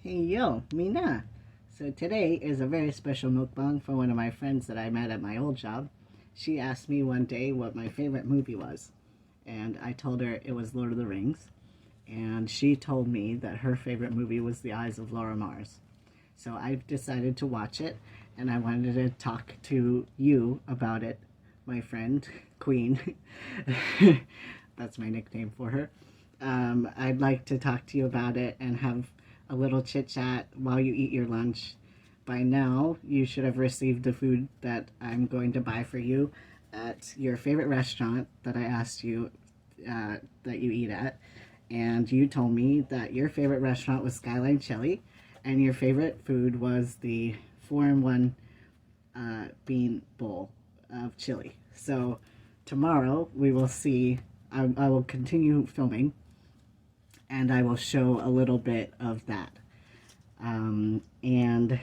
Hey yo, Mina. So today is a very special mukbang from one of my friends that I met at my old job. She asked me one day what my favorite movie was, and I told her it was Lord of the Rings, and she told me that her favorite movie was The Eyes of Laura Mars. So I've decided to watch it, and I wanted to talk to you about it, my friend, Queen. That's my nickname for her. I'd like to talk to you about it and have a little chit chat while you eat your lunch. By now, you should have received the food that I'm going to buy for you at your favorite restaurant that I asked you that you eat at. And you told me that your favorite restaurant was Skyline Chili, and your favorite food was the 4-in-1 bean bowl of chili. So tomorrow we will see. I will continue filming, and I will show a little bit of that. And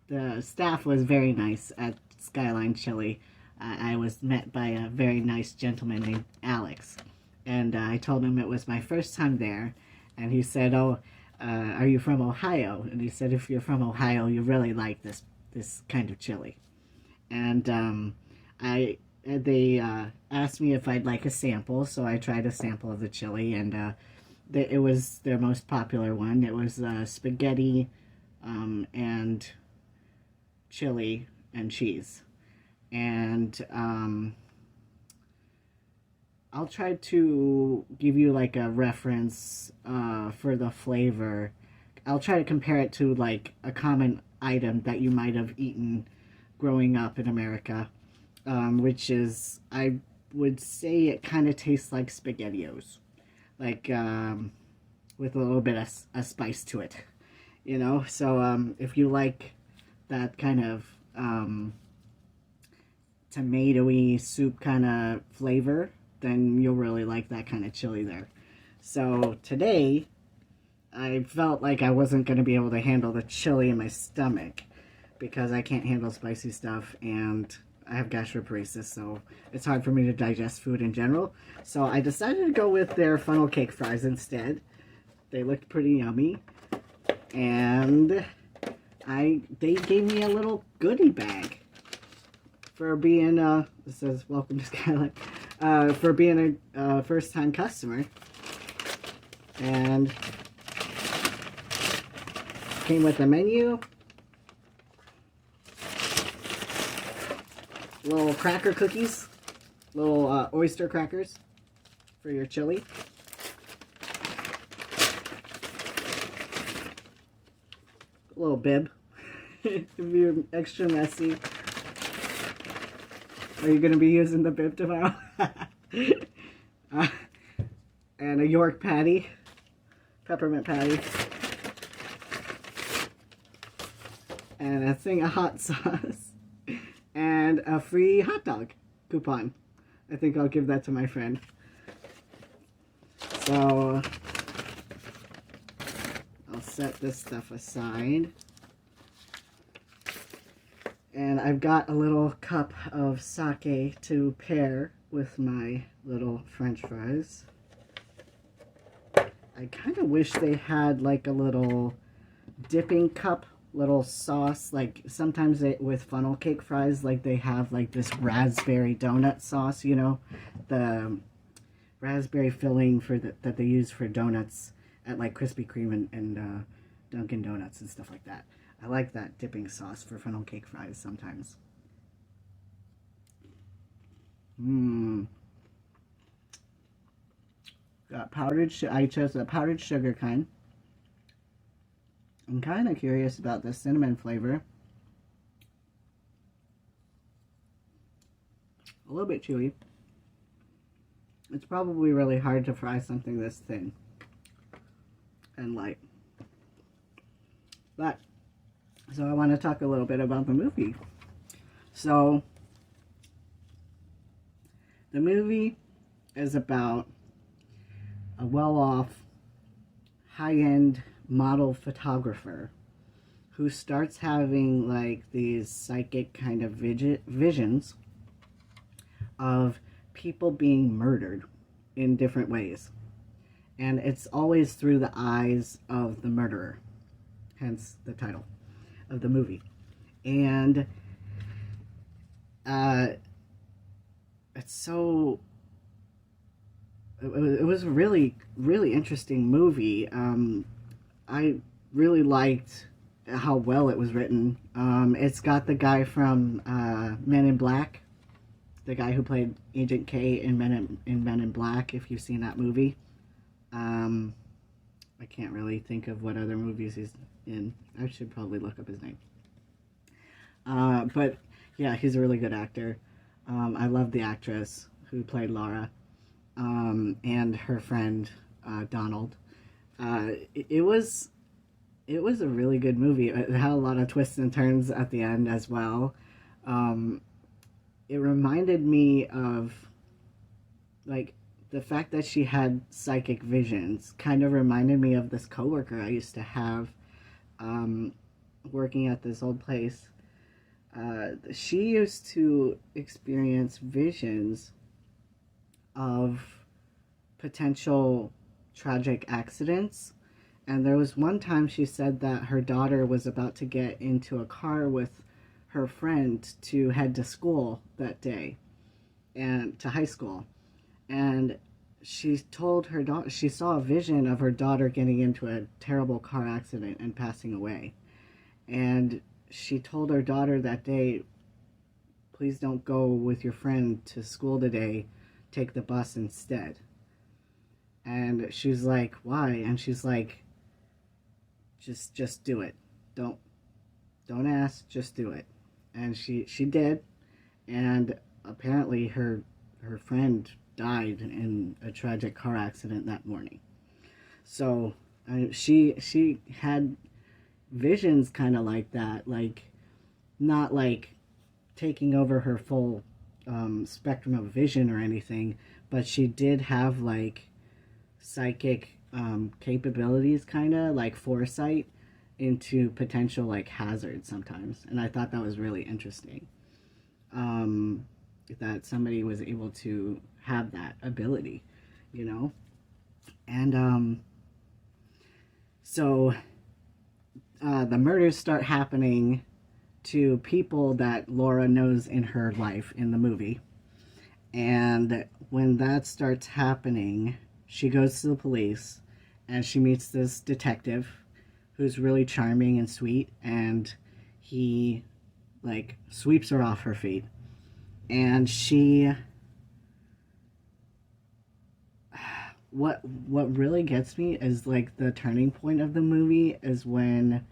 the staff was very nice at Skyline Chili. I was met by a very nice gentleman named Alex, and I told him it was my first time there, and he said, "Oh, are you from Ohio?" And he said, "If you're from Ohio, you really like this kind of chili." And they asked me if I'd like a sample, so I tried a sample of the chili, and it was their most popular one. It was spaghetti and chili and cheese. And I'll try to give you like a reference for the flavor. I'll try to compare it to like a common item that you might have eaten growing up in America, which is, I would say it kind of tastes like SpaghettiOs, like with a little bit of a spice to it, you know? So if you like that kind of tomatoey soup kind of flavor, then you'll really like that kind of chili there. So today, I felt like I wasn't going to be able to handle the chili in my stomach because I can't handle spicy stuff, and I have gastroparesis, so it's hard for me to digest food in general. So I decided to go with their funnel cake fries instead. They looked pretty yummy, and they gave me a little goodie bag for being it says welcome to Skyline, for being a first-time customer, and came with a menu, little cracker cookies, little oyster crackers for your chili, a little bib if you're extra messy. Are you going to be using the bib tomorrow? And a York patty, peppermint patty, and a thing of hot sauce, and a free hot dog coupon. I think I'll give that to my friend. So I'll set this stuff aside. And I've got a little cup of sake to pair with my little french fries. I kind of wish they had like a little dipping cup, little sauce. Like sometimes with funnel cake fries, like they have like this raspberry donut sauce, you know, the raspberry filling for that they use for donuts at like Krispy Kreme and Dunkin' Donuts and stuff like that. I like that dipping sauce for funnel cake fries sometimes. Got powdered I chose the powdered sugar kind. I'm kind of curious about the cinnamon flavor. A little bit chewy. It's probably really hard to fry something this thin and light. But so I want to talk a little bit about the movie. So the movie is about a well-off, high-end model photographer who starts having like these psychic kind of visions of people being murdered in different ways. and it's always through the eyes of the murderer, hence the title of the movie. And it's so it was a really, really interesting movie. I really liked how well it was written. It's got the guy from Men in Black, the guy who played Agent K in Men in Black, if you've seen that movie. I can't really think of what other movies he's in. I should probably look up his name. But yeah, he's a really good actor. I love the actress who played Laura, and her friend Donald. It was a really good movie. It had a lot of twists and turns at the end as well. It reminded me of, like, the fact that she had psychic visions kind of reminded me of this coworker I used to have, working at this old place. She used to experience visions of potential tragic accidents. And there was one time she said that her daughter was about to get into a car with her friend to head to school that day, and to high school. And she told her daughter, she saw a vision of her daughter getting into a terrible car accident and passing away. And she told her daughter that day, please don't go with your friend to school today, take the bus instead. And she's like, why? And she's like, just do it. Don't ask, just do it. And she did, and apparently her friend died in a tragic car accident that morning. So she had visions kind of like that, like, not like taking over her full spectrum of vision or anything, but she did have like psychic capabilities, kind of like foresight into potential like hazards sometimes. And I thought that was really interesting, that somebody was able to have that ability, you know. And so the murders start happening to people that Laura knows in her life in the movie. And when that starts happening, she goes to the police and she meets this detective who's really charming and sweet, and he like sweeps her off her feet. And she, what really gets me is like the turning point of the movie is when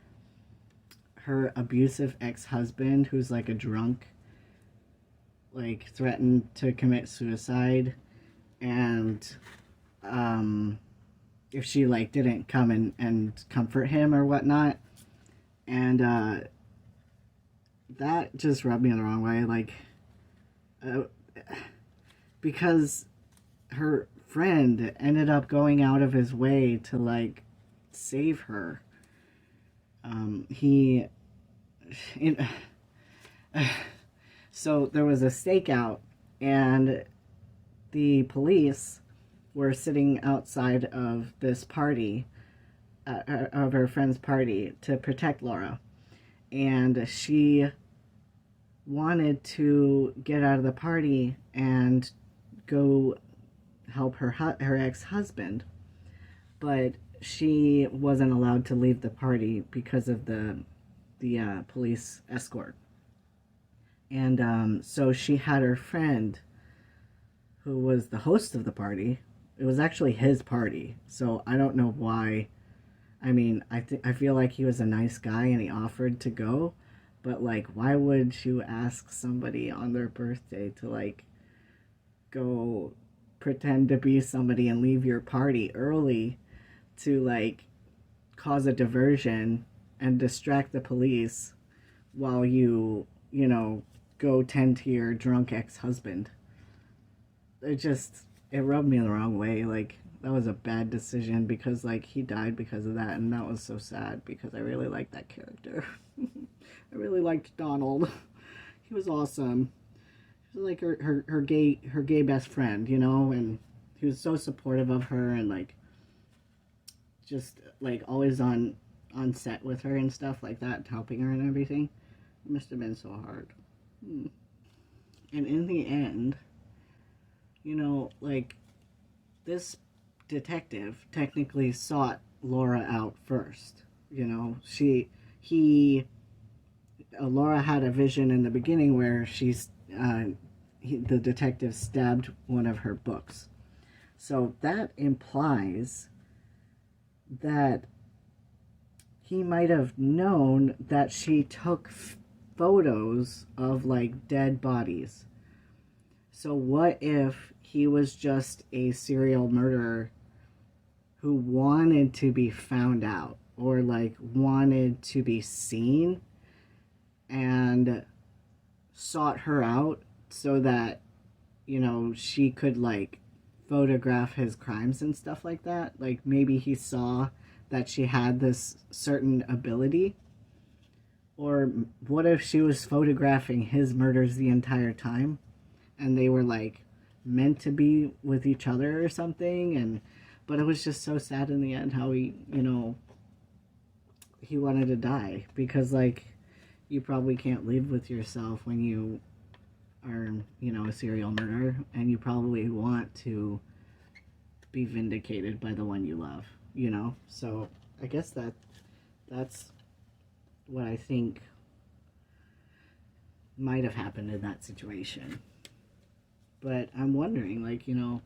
her abusive ex-husband, who's like a drunk, like threatened to commit suicide, and if she like didn't come and comfort him or whatnot. And that just rubbed me the wrong way, like, because her friend ended up going out of his way to like save her. So there was a stakeout, and the police were sitting outside of this party, of her friend's party, to protect Laura. And she wanted to get out of the party and go help her ex-husband, but she wasn't allowed to leave the party because of the police escort. And so she had her friend, who was the host of the party. It was actually his party, so I don't know why. I mean, I feel like he was a nice guy and he offered to go, but like, why would you ask somebody on their birthday to like go pretend to be somebody and leave your party early to like cause a diversion and distract the police while you know, go tend to your drunk ex-husband? It rubbed me the wrong way. Like, that was a bad decision, because like he died because of that, and that was so sad because I really liked that character. I really liked Donald. He was awesome. He was like her gay best friend, you know, and he was so supportive of her, and like just like always on set with her and stuff like that, helping her and everything. It must have been so hard. And in the end, you know, like, this detective technically sought Laura out first. You know, Laura had a vision in the beginning where the detective stabbed one of her books. So that implies that he might have known that she took photos of like dead bodies. So what if he was just a serial murderer who wanted to be found out, or like wanted to be seen, and sought her out so that, you know, she could like photograph his crimes and stuff like that? Like maybe he saw that she had this certain ability. Or what if she was photographing his murders the entire time and they were like meant to be with each other or something? And but it was just so sad in the end how he, you know, he wanted to die, because like you probably can't live with yourself when you are, you know, a serial murderer, and you probably want to be vindicated by the one you love, you know? So I guess that's what I think might have happened in that situation. But I'm wondering, like, you know,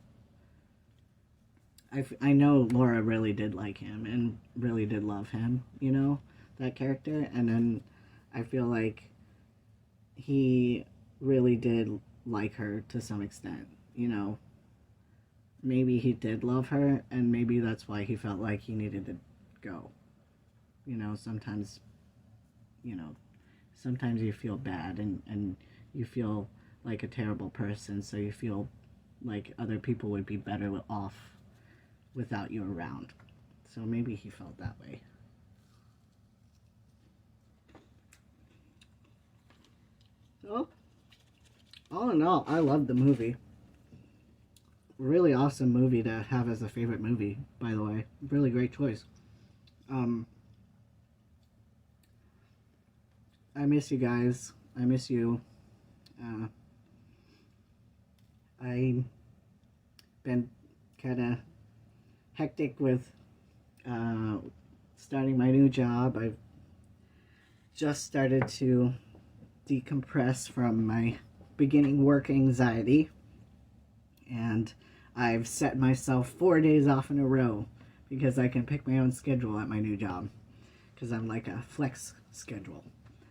I know Laura really did like him and really did love him, you know, that character. And then I feel like he really did like her to some extent, you know. Maybe he did love her, and maybe that's why he felt like he needed to go. You know, sometimes, you know, sometimes you feel bad and you feel like a terrible person, so you feel like other people would be better off without you around. So maybe he felt that way. So, all in all, I loved the movie. Really awesome movie to have as a favorite movie, by the way. Really great choice. I miss you guys. I miss you. I've been kind of hectic with starting my new job. I've just started to decompress from my beginning work anxiety, and I've set myself 4 days off in a row because I can pick my own schedule at my new job, because I'm like a flex schedule.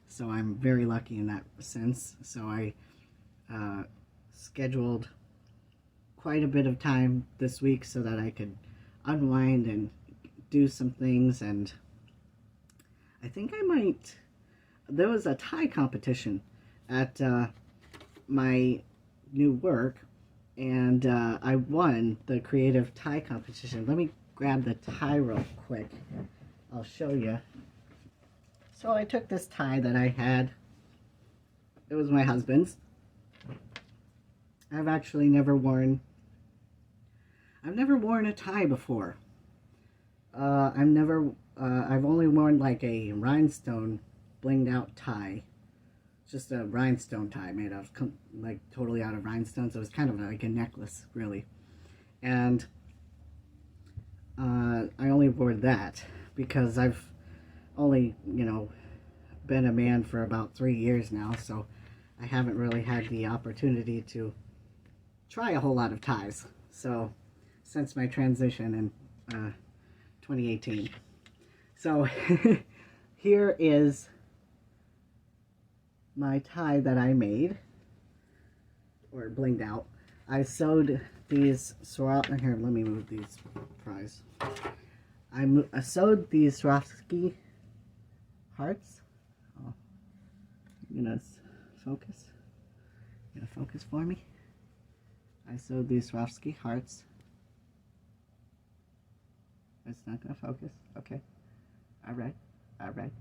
So I'm very lucky in that sense. So I scheduled quite a bit of time this week so that I could unwind and do some things. And I think I might, there was a tie competition at my new work, and I won the creative tie competition. Let me grab the tie real quick. I'll show you. So I took this tie that I had. It was my husband's. I've actually never worn a tie before. I've only worn like a rhinestone blinged out tie. Just a rhinestone tie made of, like, totally out of rhinestones. It was kind of like a necklace, really. And I only wore that because I've only, you know, been a man for about 3 years now, so I haven't really had the opportunity to try a whole lot of ties. So since my transition in 2018. So here is my tie that I made, or blinged out. I sewed these here, let me move these fries. I sewed these Swarovski hearts. Oh, you gonna focus? You gonna focus for me? I sewed these Swarovski hearts. It's not gonna focus. Okay. Alright. Alright.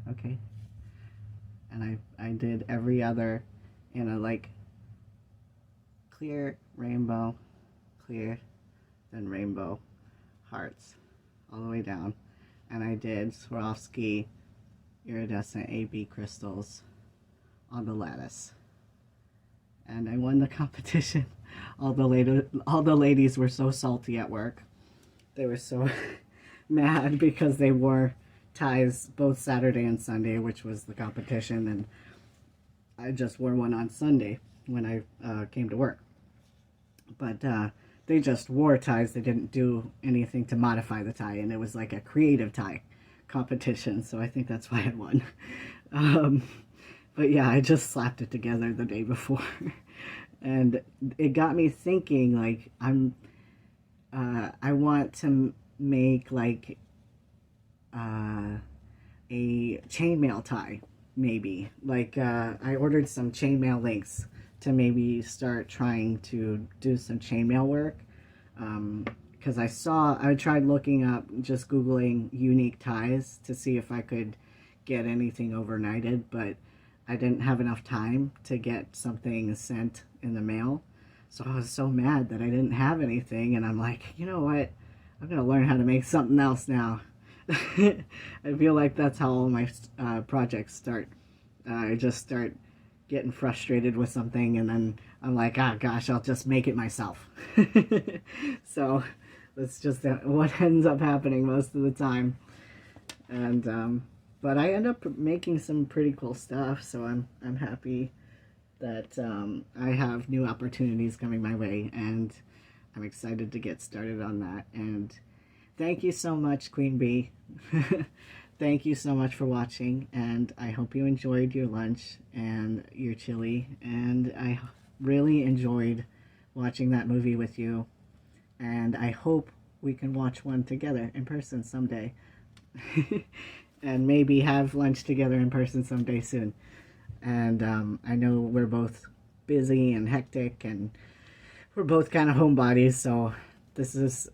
Okay. And I did every other in a like clear, rainbow, clear, then rainbow hearts all the way down. And I did Swarovski iridescent AB crystals on the lattice. And I won the competition. All the ladies were so salty at work. They were so mad because they wore ties both Saturday and Sunday, which was the competition, and I just wore one on Sunday when I came to work. But they just wore ties. They didn't do anything to modify the tie, and it was like a creative tie competition, so I think that's why I won. But yeah, I just slapped it together the day before. And it got me thinking, like, I want to make, like, a chainmail tie, maybe. Like, I ordered some chainmail links to maybe start trying to do some chainmail work. Because I tried looking up, just Googling unique ties to see if I could get anything overnighted, but I didn't have enough time to get something sent in the mail. So I was so mad that I didn't have anything, and I'm like, you know what? I'm going to learn how to make something else now. I feel like that's how all my projects start. I just start getting frustrated with something, and then I'm like, ah, gosh, I'll just make it myself. So that's just what ends up happening most of the time. And but I end up making some pretty cool stuff, so I'm happy that I have new opportunities coming my way, and I'm excited to get started on that. And thank you so much, Queen Bee. Thank you so much for watching, and I hope you enjoyed your lunch and your chili, and I really enjoyed watching that movie with you, and I hope we can watch one together in person someday. And maybe have lunch together in person someday soon. And I know we're both busy and hectic, and we're both kind of homebodies, so this is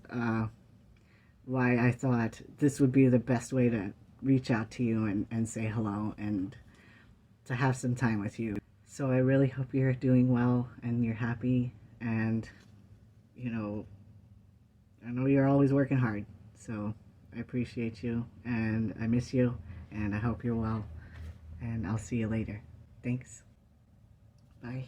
why I thought this would be the best way to reach out to you and say hello and to have some time with you. So I really hope you're doing well and you're happy, and you know, I know you're always working hard, so I appreciate you, and I miss you, and I hope you're well, and I'll see you later. Thanks. Bye.